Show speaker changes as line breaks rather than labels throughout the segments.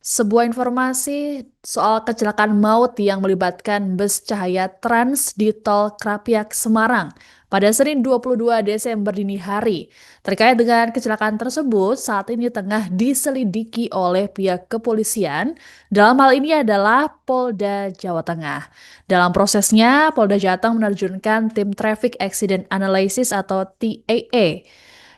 Sebuah informasi soal kecelakaan maut yang melibatkan bus Cahaya Trans di Tol Krapyak, Semarang pada Senin 22 Desember dini hari. Terkait dengan kecelakaan tersebut, saat ini tengah diselidiki oleh pihak kepolisian. Dalam hal ini adalah Polda Jawa Tengah. Dalam prosesnya, Polda Jateng menerjunkan tim Traffic Accident Analysis atau TAA.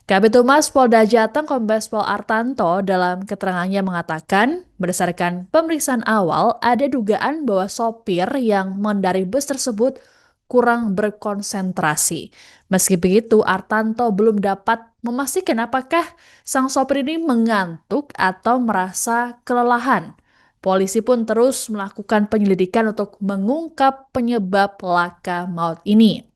Kabid Humas Polda Jateng Kombes Pol Artanto dalam keterangannya mengatakan, berdasarkan pemeriksaan awal, ada dugaan bahwa sopir yang mengendarai bus tersebut kurang berkonsentrasi. Meski begitu, Artanto belum dapat memastikan apakah sang sopir ini mengantuk atau merasa kelelahan. Polisi pun terus melakukan penyelidikan untuk mengungkap penyebab laka maut ini.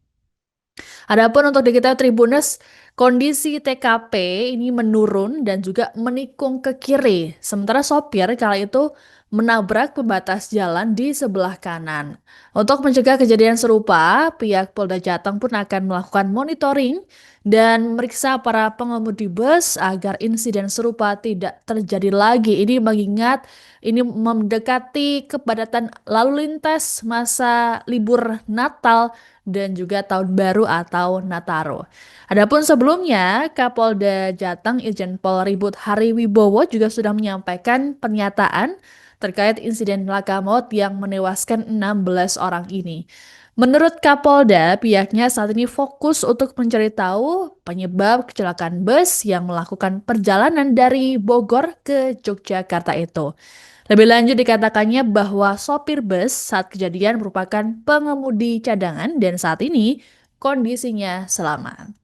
Adapun untuk diketahui Tribuners, kondisi TKP ini menurun dan juga menikung ke kiri. Sementara sopir kala itu menabrak pembatas jalan di sebelah kanan. Untuk mencegah kejadian serupa, pihak Polda Jateng pun akan melakukan monitoring dan meriksa para pengemudi bus agar insiden serupa tidak terjadi lagi. Ini mengingat ini mendekati kepadatan lalu lintas masa libur Natal dan juga Tahun Baru atau Nataru. Adapun sebelumnya, Kapolda Jateng Irjen Pol Ribut Hariwibowo juga sudah menyampaikan pernyataan terkait insiden laka maut yang menewaskan 16 orang ini. Menurut Kapolda, pihaknya saat ini fokus untuk mencari tahu penyebab kecelakaan bus yang melakukan perjalanan dari Bogor ke Yogyakarta itu. Lebih lanjut dikatakannya bahwa sopir bus saat kejadian merupakan pengemudi cadangan dan saat ini kondisinya selamat.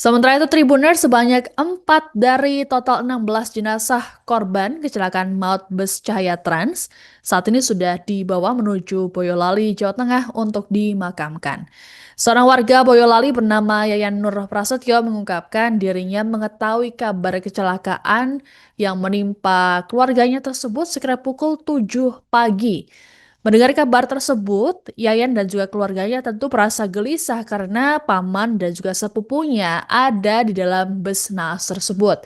Sementara itu Tribuners sebanyak 4 dari total 16 jenazah korban kecelakaan maut bus Cahaya Trans saat ini sudah dibawa menuju Boyolali, Jawa Tengah untuk dimakamkan. Seorang warga Boyolali bernama Yayan Nur Prasetyo mengungkapkan dirinya mengetahui kabar kecelakaan yang menimpa keluarganya tersebut sekitar pukul 7 pagi. Mendengar kabar tersebut, Yayan dan juga keluarganya tentu merasa gelisah karena paman dan juga sepupunya ada di dalam bus naas tersebut.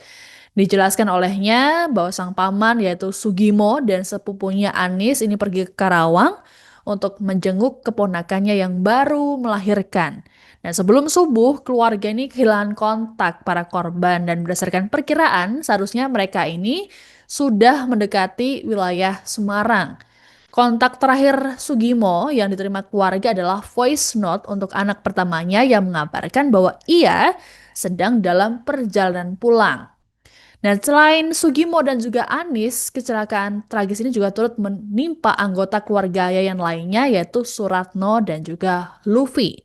Dijelaskan olehnya bahwa sang paman yaitu Sugimo dan sepupunya Anis ini pergi ke Karawang untuk menjenguk keponakannya yang baru melahirkan. Dan sebelum subuh, keluarga ini kehilangan kontak para korban dan berdasarkan perkiraan seharusnya mereka ini sudah mendekati wilayah Semarang. Kontak terakhir Sugimo yang diterima keluarga adalah voice note untuk anak pertamanya yang mengabarkan bahwa ia sedang dalam perjalanan pulang. Dan selain Sugimo dan juga Anis, kecelakaan tragis ini juga turut menimpa anggota keluarga yang lainnya yaitu Suratno dan juga Luffy.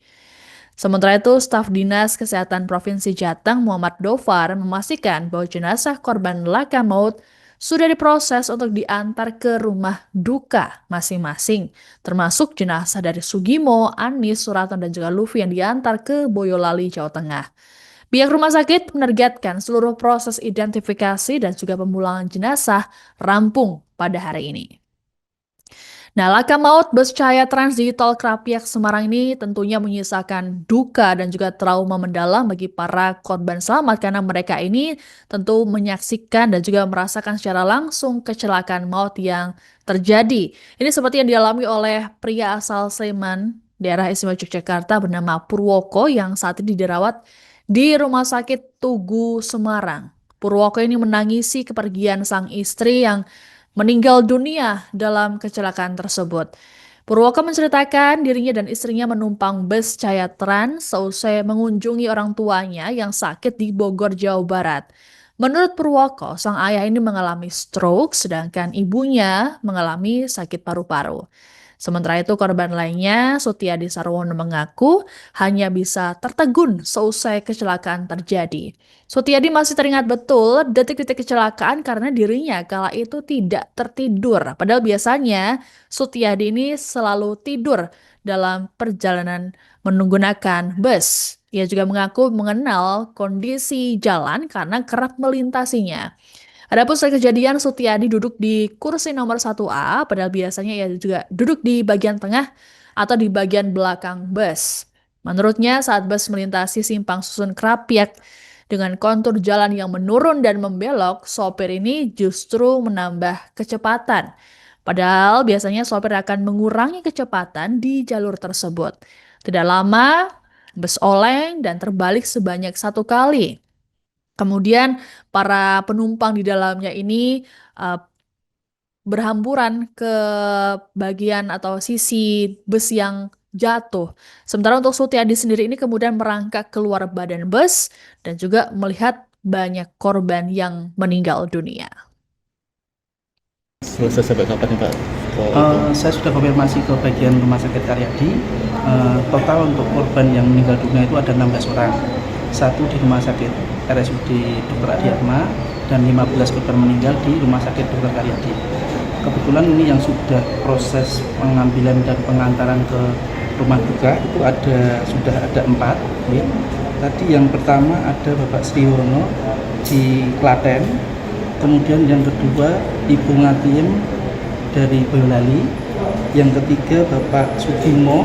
Sementara itu, staf Dinas Kesehatan Provinsi Jateng Muhammad Dofar memastikan bahwa jenazah korban laka maut sudah diproses untuk diantar ke rumah duka masing-masing, termasuk jenazah dari Sugimo, Anis, Suratno, dan juga Luffy yang diantar ke Boyolali, Jawa Tengah. Pihak rumah sakit menargetkan seluruh proses identifikasi dan juga pemulangan jenazah rampung pada hari ini. Nah, laka maut bus Cahaya Trans di Tol Krapyak Semarang ini tentunya menyisakan duka dan juga trauma mendalam bagi para korban selamat karena mereka ini tentu menyaksikan dan juga merasakan secara langsung kecelakaan maut yang terjadi. Ini seperti yang dialami oleh pria asal Sleman, daerah istimewa Yogyakarta bernama Purwoko yang saat ini dirawat di Rumah Sakit Tugu Semarang. Purwoko ini menangisi kepergian sang istri yang meninggal dunia dalam kecelakaan tersebut. Purwoko menceritakan dirinya dan istrinya menumpang bus Cahaya Trans seusai mengunjungi orang tuanya yang sakit di Bogor, Jawa Barat. Menurut Purwoko, sang ayah ini mengalami stroke sedangkan ibunya mengalami sakit paru-paru. Sementara itu korban lainnya, Sutiadi Sarwono mengaku hanya bisa tertegun seusai kecelakaan terjadi. Sutiadi masih teringat betul detik-detik kecelakaan karena dirinya kala itu tidak tertidur. Padahal biasanya Sutiadi ini selalu tidur dalam perjalanan menggunakan bus. Ia juga mengaku mengenal kondisi jalan karena kerap melintasinya. Adapun setelah kejadian, Sutiadi duduk di kursi nomor 1A, padahal biasanya ia juga duduk di bagian tengah atau di bagian belakang bus. Menurutnya, saat bus melintasi simpang susun Krapyak Dengan kontur jalan yang menurun dan membelok, sopir ini justru menambah kecepatan. Padahal biasanya sopir akan mengurangi kecepatan di jalur tersebut. Tidak lama, bus oleng dan terbalik sebanyak 1 kali. Kemudian para penumpang di dalamnya ini berhamburan ke bagian atau sisi bus yang jatuh. Sementara untuk Sutiadi sendiri ini kemudian merangkak keluar badan bus dan juga melihat banyak korban yang meninggal dunia.
Selesai sampai kapan nih Pak?
Saya sudah konfirmasi ke bagian Rumah Sakit Karyadi. Total untuk korban yang meninggal dunia itu ada 16 orang. Satu di Rumah Sakit RSUD Dr. Adiatma dan 15 korban meninggal di Rumah Sakit Dr. Karyadi. Kebetulan ini yang sudah proses pengambilan dan pengantaran ke rumah duka itu sudah ada 4. Ya. Tadi yang pertama ada Bapak Sriwono di Klaten. Kemudian yang kedua Ibu Ngatiem dari Boyolali, yang ketiga Bapak Sugimo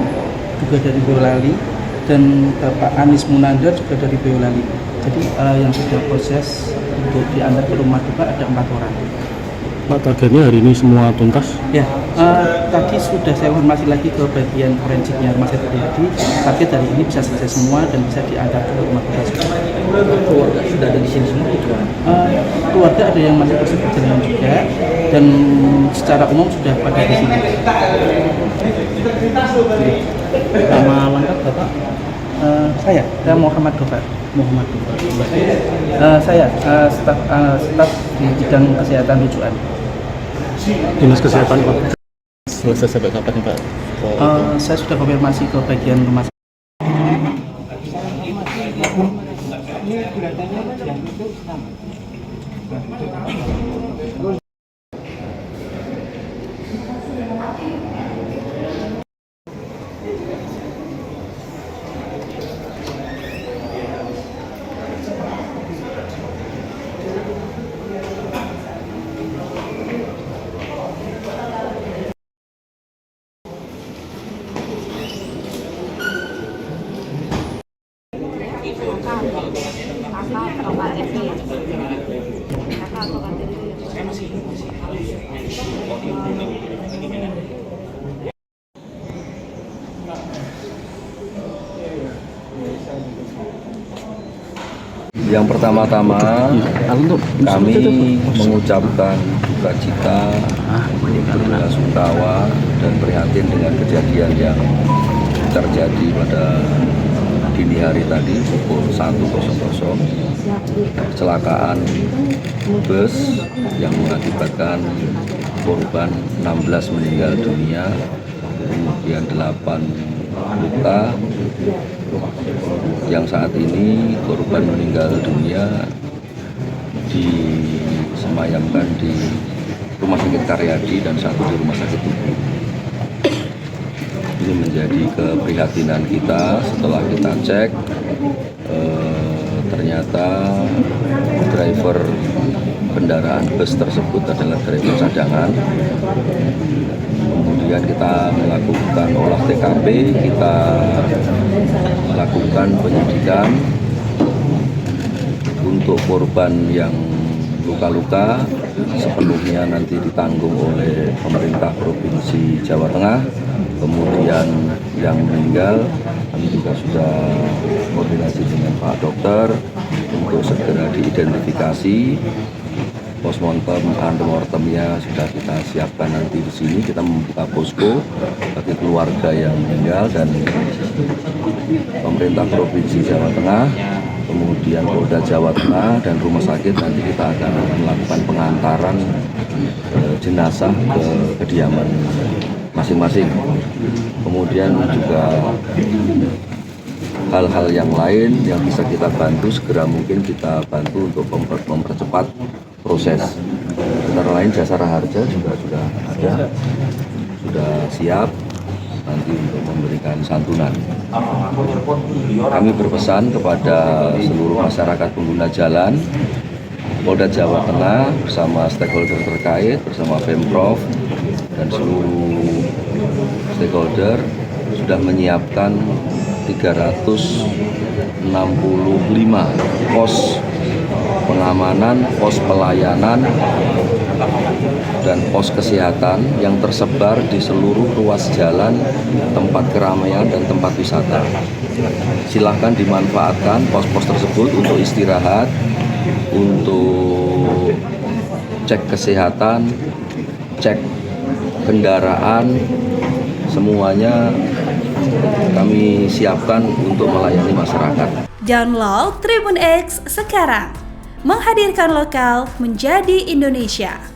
juga dari Boyolali, dan Bapak Anis Munandar juga dari Boyolali. Jadi yang sudah proses untuk diantar ke rumah duka ada 4 orang.
Pak, targetnya hari ini semua tuntas?
Ya, tadi sudah saya konfirmasi lagi ke bagian forensiknya Rumah Sakit Karyadi. Target hari ini bisa selesai semua dan bisa diantar ke rumah duka.
Keluarga sudah ada di sini semua gitu kan?
Keluarga ada yang masih proses perjalanan juga dan secara umum sudah pada di sini.
Nama lengkap Bapak?
Saya Muhammad Gofar. Saya staf di bidang kesehatan rujukan.
Dinas Kesehatan Pak. Selesai sampai kapan nih Pak?
Saya sudah konfirmasi ke bagian rumah sakit.
Yang pertama-tama kami mengucapkan duka cita, bela sungkawa dan prihatin dengan kejadian yang terjadi pada dini hari tadi pukul 1.00, kecelakaan bus yang mengakibatkan korban 16 meninggal dunia, kemudian 8 luka. Yang saat ini korban meninggal dunia disemayamkan di Rumah Sakit Karyadi dan satu di Rumah Sakit Tugu. Ini menjadi keprihatinan kita setelah kita cek, ternyata driver kendaraan bus tersebut adalah driver cadangan. Kemudian kita melakukan olah TKP, kita melakukan penyidikan untuk korban yang luka-luka sepenuhnya nanti ditanggung oleh pemerintah Provinsi Jawa Tengah. Kemudian yang meninggal kami juga sudah koordinasi dengan Pak Dokter untuk segera diidentifikasi. Postmortem, antemortemnya sudah kita siapkan nanti di sini. Kita membuka posko bagi keluarga yang meninggal dan pemerintah Provinsi Jawa Tengah, kemudian Polda Jawa Tengah dan rumah sakit nanti kita akan melakukan pengantaran jenazah ke kediaman masing-masing. Kemudian juga hal-hal yang lain yang bisa kita bantu segera mungkin kita bantu untuk mempercepat proses. Antara lain Jasara Harja juga sudah ada, sudah siap nanti untuk memberikan santunan. Kami berpesan kepada seluruh masyarakat pengguna jalan, Polda Jawa Tengah bersama stakeholder terkait, bersama Pemprov dan seluruh stakeholder sudah menyiapkan 365 pos pengamanan, pos pelayanan, dan pos kesehatan yang tersebar di seluruh ruas jalan, tempat keramaian, dan tempat wisata. Silahkan dimanfaatkan pos-pos tersebut untuk istirahat, untuk cek kesehatan, cek kendaraan, semuanya kami siapkan untuk melayani masyarakat.
Download Tribun X sekarang, menghadirkan lokal menjadi Indonesia.